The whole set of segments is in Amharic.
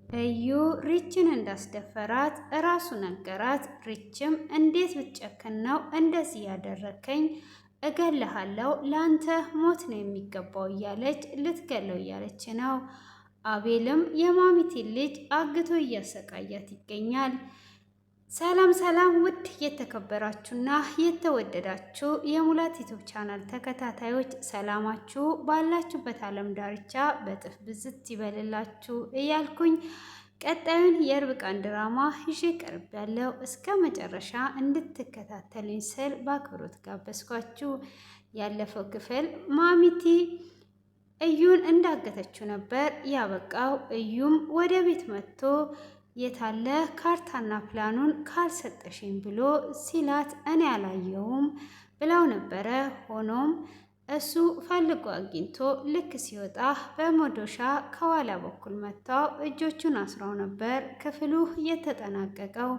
እዩ ሪችን እንዳስደፈራት እራሱ ነገራት። ሪችም እንዴት ብትጨክን ነው እንደዚህ ያደረከኝ? እገልሃለሁ፣ ላንተ ሞት ነው የሚገባው እያለች ልትገለው እያለች ነው። አቤልም የማሚቲን ልጅ አግቶ እያሰቃያት ይገኛል። ሰላም ሰላም! ውድ የተከበራችሁና የተወደዳችሁ የሙላት ዩቲዩብ ቻናል ተከታታዮች ሰላማችሁ ባላችሁበት ዓለም ዳርቻ በጥፍ ብዝት ይበልላችሁ እያልኩኝ ቀጣዩን የእርብቃን ድራማ ይዤ ቀርቤያለሁ። እስከ መጨረሻ እንድትከታተሉኝ ስል በአክብሮት ጋበዝኳችሁ። ያለፈው ክፍል ማሚቲ እዩን እንዳገተችው ነበር ያበቃው። እዩም ወደ ቤት መጥቶ የታለ ካርታና ፕላኑን ካልሰጠሽኝ ብሎ ሲላት እኔ አላየውም ብላው ነበረ። ሆኖም እሱ ፈልጎ አግኝቶ ልክ ሲወጣ በመዶሻ ከኋላ በኩል መታው እጆቹን አስረው ነበር ክፍሉ የተጠናቀቀው።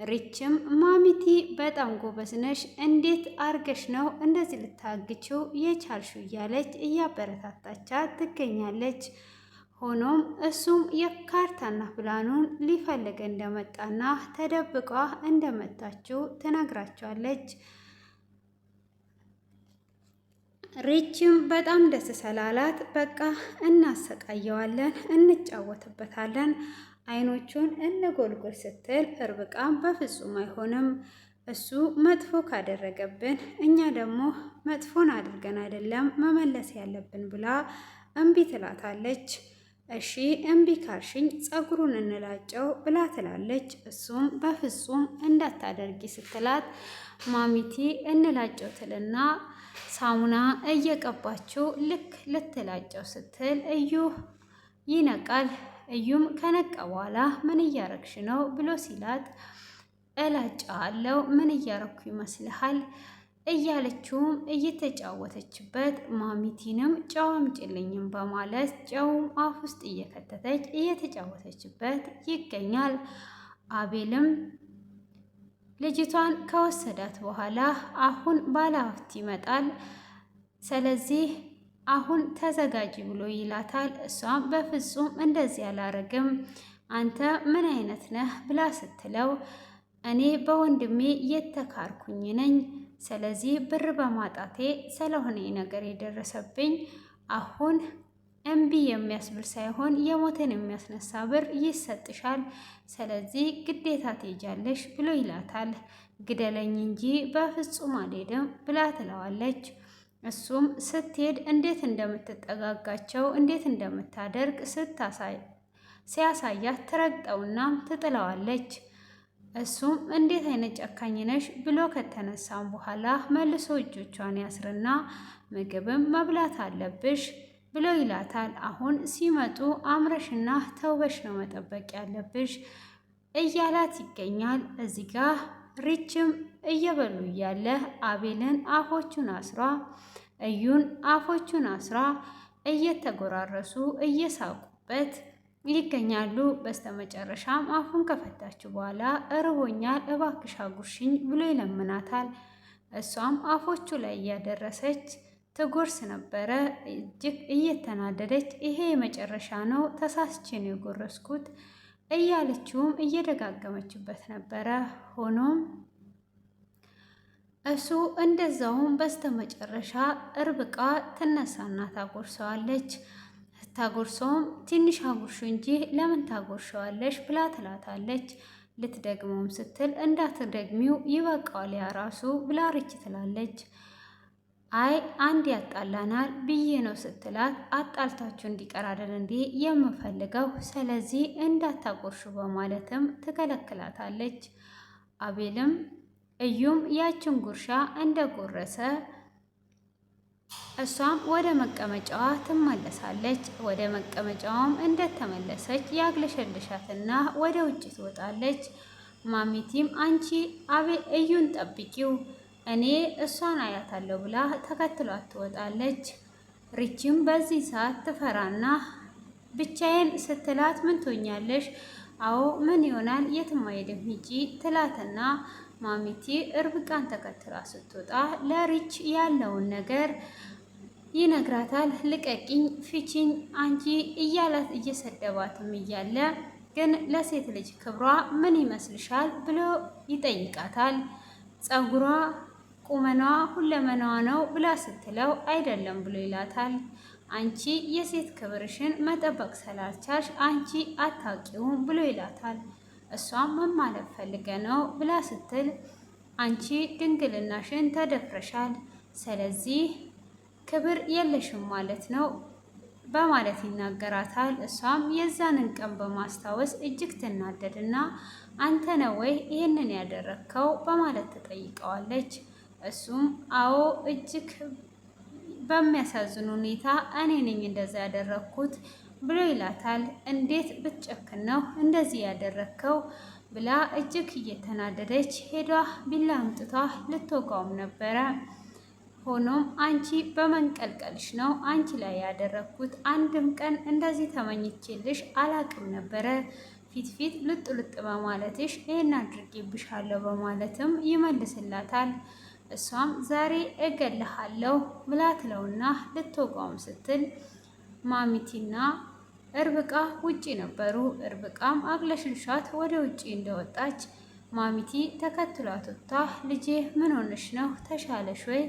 ሪችም ማሚቲ በጣም ጎበዝ ነሽ፣ እንዴት አርገሽ ነው እንደዚህ ልታግችው የቻልሽው? እያለች እያበረታታቻት ትገኛለች። ሆኖም እሱም የካርታና ፕላኑን ሊፈልግ እንደመጣና ተደብቋ እንደመታችው ትነግራቸዋለች። ሪችም በጣም ደስ ስላላት በቃ እናሰቃየዋለን፣ እንጫወትበታለን፣ አይኖቹን እንጎልጎል ስትል እርብቃም በፍጹም አይሆንም፣ እሱ መጥፎ ካደረገብን እኛ ደግሞ መጥፎን አድርገን አይደለም መመለስ ያለብን ብላ እምቢ ትላታለች። እሺ እምቢ ካልሽኝ ፀጉሩን እንላጨው ብላ ትላለች። እሱም በፍጹም እንዳታደርጊ ስትላት ማሚቲ እንላጨው ትልና ሳሙና እየቀባችው ልክ ልትላጨው ስትል እዩ ይነቃል። እዩም ከነቃ በኋላ ምን እያረግሽ ነው ብሎ ሲላት እላጨዋለሁ፣ ምን እያረግኩ ይመስልሃል እያለችውም እየተጫወተችበት ማሚቲንም ጨው አምጪልኝም በማለት ጨውም አፍ ውስጥ እየከተተች እየተጫወተችበት ይገኛል። አቤልም ልጅቷን ከወሰዳት በኋላ አሁን ባለሀብት ይመጣል፣ ስለዚህ አሁን ተዘጋጂ ብሎ ይላታል። እሷም በፍጹም እንደዚህ አላረግም፣ አንተ ምን አይነት ነህ ብላ ስትለው እኔ በወንድሜ የተካርኩኝ ነኝ፣ ስለዚህ ብር በማጣቴ ስለሆነ ነገር የደረሰብኝ አሁን እምቢ የሚያስብል ሳይሆን የሞትን የሚያስነሳ ብር ይሰጥሻል፣ ስለዚህ ግዴታ ትሄጃለሽ ብሎ ይላታል። ግደለኝ እንጂ በፍጹም አልሄድም ብላ ትለዋለች። እሱም ስትሄድ እንዴት እንደምትጠጋጋቸው እንዴት እንደምታደርግ ሲያሳያት ትረግጠውና ትጥለዋለች። እሱም እንዴት አይነት ጨካኝ ነሽ ብሎ ከተነሳም በኋላ መልሶ እጆቿን ያስርና ምግብም መብላት አለብሽ ብሎ ይላታል። አሁን ሲመጡ አምረሽና ተውበሽ ነው መጠበቅ ያለብሽ እያላት ይገኛል። እዚህ ጋ ሪችም እየበሉ እያለ አቤልን አፎቹን አስሯ እዩን አፎቹን አስሯ እየተጎራረሱ እየሳቁበት ይገኛሉ። በስተመጨረሻም አፉን ከፈታችሁ በኋላ እርቦኛል እባክሽ አጉርሽኝ ብሎ ይለምናታል። እሷም አፎቹ ላይ እያደረሰች ትጎርስ ነበረ። እጅግ እየተናደደች ይሄ የመጨረሻ ነው ተሳስቼ ነው የጎረስኩት እያለችውም እየደጋገመችበት ነበረ። ሆኖም እሱ እንደዛውም በስተመጨረሻ እርብቃ ትነሳና ታጎርሰዋለች። ታጎርሰውም ትንሽ አጉርሹ እንጂ ለምን ታጎርሸዋለሽ ብላ ትላታለች። ልትደግመውም ስትል እንዳትደግሚው ይበቃዋል ያራሱ ብላ ሪች ትላለች። አይ አንድ ያጣላናል ብዬ ነው ስትላት አጣልታችሁ እንዲቀር አይደል እንዴ የምፈልገው፣ ስለዚህ እንዳታጎርሹ በማለትም ትከለክላታለች። አቤልም እዩም ያችን ጉርሻ እንደጎረሰ እሷም ወደ መቀመጫዋ ትመለሳለች። ወደ መቀመጫዋም እንደተመለሰች ያግለሸልሻትና ወደ ውጭ ትወጣለች። ማሚቲም አንቺ እዩን ጠብቂው እኔ እሷን አያታለሁ ብላ ተከትሏት ትወጣለች። ሪችም በዚህ ሰዓት ትፈራና ብቻዬን ስትላት ምን ትሆኛለሽ? አዎ ምን ይሆናል የትም አይሄድም ሂጂ ትላትና ማሚቲ እርብቃን ተከትላ ስትወጣ ለሪች ያለውን ነገር ይነግራታል። ልቀቂኝ፣ ፊቺኝ አንቺ እያላት እየሰደባትም እያለ ግን ለሴት ልጅ ክብሯ ምን ይመስልሻል ብሎ ይጠይቃታል። ፀጉሯ፣ ቁመናዋ፣ ሁለመናዋ ነው ብላ ስትለው አይደለም ብሎ ይላታል። አንቺ የሴት ክብርሽን መጠበቅ ስላልቻልሽ አንቺ አታውቂውም ብሎ ይላታል። እሷም ምን ማለት ፈልገ ነው ብላ ስትል አንቺ ድንግልናሽን ተደፍረሻል፣ ስለዚህ ክብር የለሽም ማለት ነው በማለት ይናገራታል። እሷም የዛንን ቀን በማስታወስ እጅግ ትናደድና አንተ ነው ወይ ይህንን ያደረግከው በማለት ትጠይቀዋለች። እሱም አዎ እጅግ በሚያሳዝን ሁኔታ እኔ ነኝ እንደዛ ያደረግኩት ብሎ ይላታል። እንዴት ብትጨክን ነው እንደዚህ ያደረግከው ብላ እጅግ እየተናደደች ሄዷ ቢላ አምጥቷ ልትወጋውም ነበረ። ሆኖም አንቺ በመንቀልቀልሽ ነው አንቺ ላይ ያደረግኩት፣ አንድም ቀን እንደዚህ ተመኝቼልሽ አላቅም ነበረ፣ ፊት ልጥ በማለትሽ ይህን አድርጌብሻለሁ በማለትም ይመልስላታል። እሷም ዛሬ እገልሃለሁ ብላ ትለውና ልትወጋውም ስትል ማሚቲና እርብቃ ውጪ ነበሩ። እርብቃም አግለሽልሻት ወደ ውጪ እንደወጣች ማሚቲ ተከትሏት ወጥታ ልጄ ምን ሆነሽ ነው? ተሻለሽ ወይ?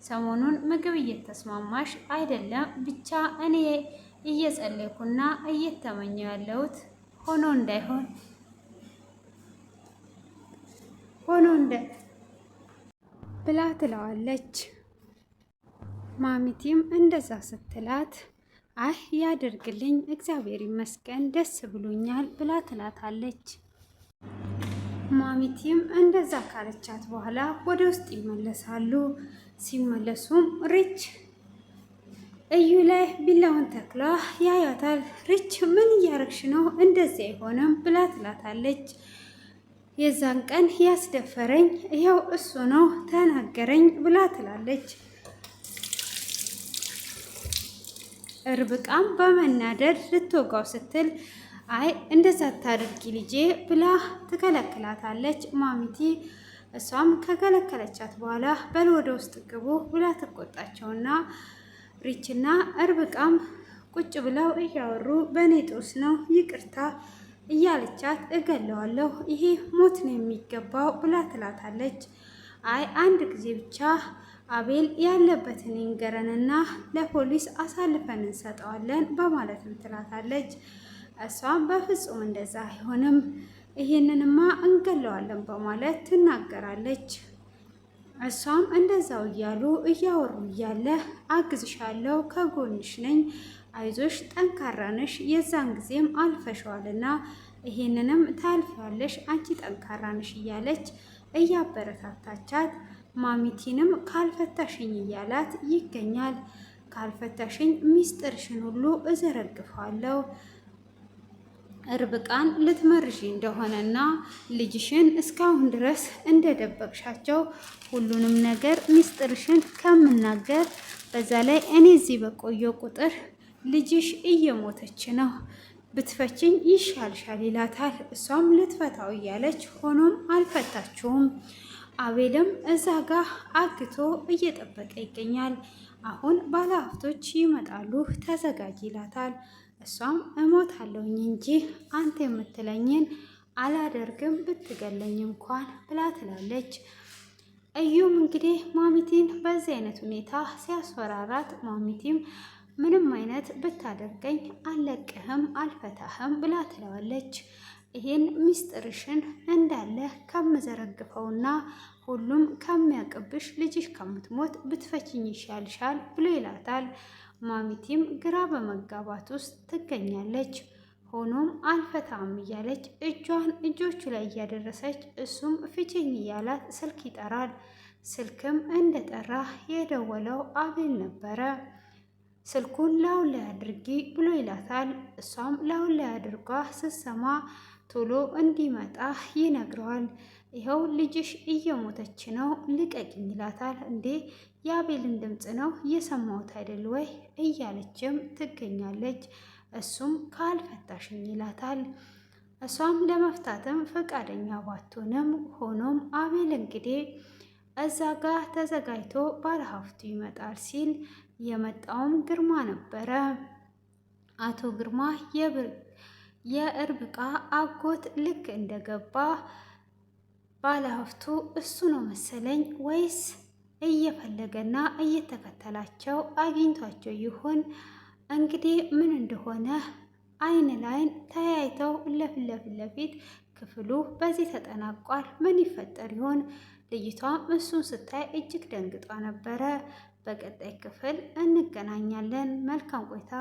ሰሞኑን ምግብ እየተስማማሽ አይደለም? ብቻ እኔ እየጸለይኩና እየተመኘው ያለሁት ሆኖ እንደ ብላ ትለዋለች። ማሚቲም እንደዛ ስትላት አይ ያደርግልኝ እግዚአብሔር ይመስገን ደስ ብሎኛል ብላ ትላታለች። ማሚቲም እንደዛ ካለቻት በኋላ ወደ ውስጥ ይመለሳሉ። ሲመለሱም ሪች እዩ ላይ ቢላውን ተክላ ያያታል። ሪች ምን እያረግሽ ነው? እንደዚህ አይሆንም ብላ ትላታለች። የዛን ቀን ያስደፈረኝ ይኸው እሱ ነው ተናገረኝ ብላ ትላለች። እርብቃም በመናደድ ልትወጋው ስትል አይ እንደዛ ታድርጊ ልጄ ብላ ትከለክላታለች ማሚቲ። እሷም ከከለከለቻት በኋላ በል ወደ ውስጥ ግቡ ብላ ትቆጣቸውና ሪችና እርብቃም ቁጭ ብለው እያወሩ በእኔ ጦስ ነው ይቅርታ እያለቻት እገለዋለሁ ይሄ ሞት ነው የሚገባው ብላ ትላታለች። አይ አንድ ጊዜ ብቻ አቤል ያለበትን ይንገረንና ለፖሊስ አሳልፈን እንሰጠዋለን በማለትም ትላታለች። እሷም በፍጹም እንደዛ አይሆንም ይሄንንማ እንገለዋለን በማለት ትናገራለች። እሷም እንደዛው እያሉ እያወሩ እያለ አግዝሻለሁ፣ ከጎንሽ ነኝ፣ አይዞሽ፣ ጠንካራ ነሽ፣ የዛን ጊዜም አልፈሸዋልና ይሄንንም ታልፊያለሽ፣ አንቺ ጠንካራ ነሽ እያለች እያበረታታቻት ማሚቲንም ካልፈታሽኝ እያላት ይገኛል። ካልፈታሽኝ ሚስጥርሽን ሁሉ እዘረግፋለሁ፣ እርብቃን ልትመርሺ እንደሆነና ልጅሽን እስካሁን ድረስ እንደደበቅሻቸው ሁሉንም ነገር ሚስጥርሽን ከምናገር በዛ ላይ እኔ እዚህ በቆየው ቁጥር ልጅሽ እየሞተች ነው፣ ብትፈችኝ ይሻልሻል ይላታል። እሷም ልትፈታው እያለች ሆኖም አልፈታችውም። አቤልም እዛ ጋር አግቶ እየጠበቀ ይገኛል። አሁን ባለሀብቶች ይመጣሉ ተዘጋጅ ይላታል። እሷም እሞታለሁኝ እንጂ አንተ የምትለኝን አላደርግም ብትገለኝ እንኳን ብላ ትላለች። እዩም እንግዲህ ማሚቲን በዚህ አይነት ሁኔታ ሲያስፈራራት ማሚቲም ምንም አይነት ብታደርገኝ አልለቅህም አልፈታህም ብላ ትለዋለች። ይሄን ሚስጥርሽን እንዳለ ከምዘረግፈውና ሁሉም ከሚያቅብሽ ልጅሽ ከምትሞት ብትፈችኝ ይሻልሻል ብሎ ይላታል። ማሚቲም ግራ በመጋባት ውስጥ ትገኛለች። ሆኖም አልፈታም እያለች እጆቹ ላይ እያደረሰች እሱም ፍቺኝ እያላት ስልክ ይጠራል። ስልክም እንደጠራ የደወለው አቤል ነበረ። ስልኩን ላውን ላይ አድርጊ ብሎ ይላታል። እሷም ላውን ላይ አድርጓ ስትሰማ ቶሎ እንዲመጣ ይነግረዋል። ይኸው ልጅሽ እየሞተች ነው ልቀቂኝ ይላታል። እንዴ የአቤልን ድምፅ ነው እየሰማሁት አይደል ወይ እያለችም ትገኛለች። እሱም ካልፈታሽኝ ይላታል። እሷም ለመፍታትም ፈቃደኛ ባትሆንም ሆኖም አቤል እንግዲህ እዛ ጋር ተዘጋጅቶ ባለሀብቱ ይመጣል ሲል የመጣውም ግርማ ነበረ። አቶ ግርማ የእርብቃ አጎት ልክ እንደገባ ባለሀብቱ እሱ ነው መሰለኝ ወይስ እየፈለገና እየተከተላቸው አግኝቷቸው ይሆን? እንግዲህ ምን እንደሆነ አይን ላይን ተያይተው ለፊት ለፊት ክፍሉ በዚህ ተጠናቋል። ምን ይፈጠር ይሆን? ልጅቷም እሱን ስታይ እጅግ ደንግጧ ነበረ። በቀጣይ ክፍል እንገናኛለን። መልካም ቆይታ